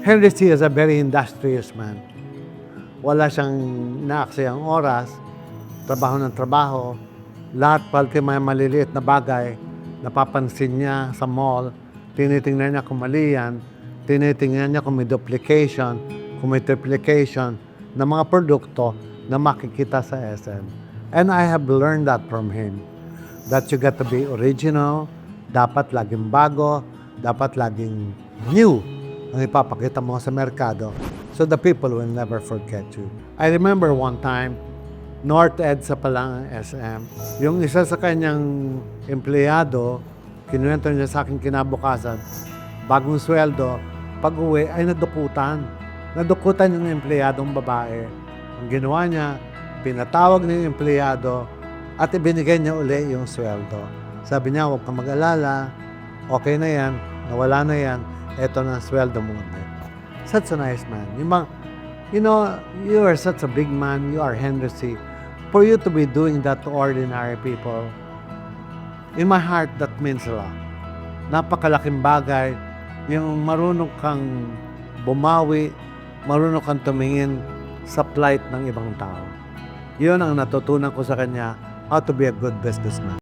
Henry C. is a very industrious man. Wala siyang naaksayang oras, trabaho ng trabaho. Lahat pati may maliliit na bagay, napapansin niya sa mall, tinitingnan niya kung mali yan, tinitingnan niya kung may duplication, kung may triplication ng mga produkto na makikita sa SM. And I have learned that from him. That you got to be original, dapat laging bago, dapat laging new ang ipapakita mo sa merkado so the people will never forget you. I remember one time, North EDSA pa lang ang SM. Yung isa sa kanyang empleyado, kinuwento niya sa akin kinabukasan, bagong sweldo, pag-uwi ay nadukutan. Nadukutan yung empleyadong babae. Ang ginawa niya, pinatawag niya yung empleyado at ibinigay niya uli yung sweldo. Sabi niya, huwag kang mag-alala, okay na yan, nawala na yan, eto na ang sweldo mo ulit. Such a nice man. You know, you are such a big man, you are Henry C. For you to be doing that to ordinary people, in my heart, that means a lot. Napakalaking bagay, yung marunong kang bumawi, marunong kang tumingin sa plight ng ibang tao. Yun ang natutunan ko sa kanya, how to be a good businessman.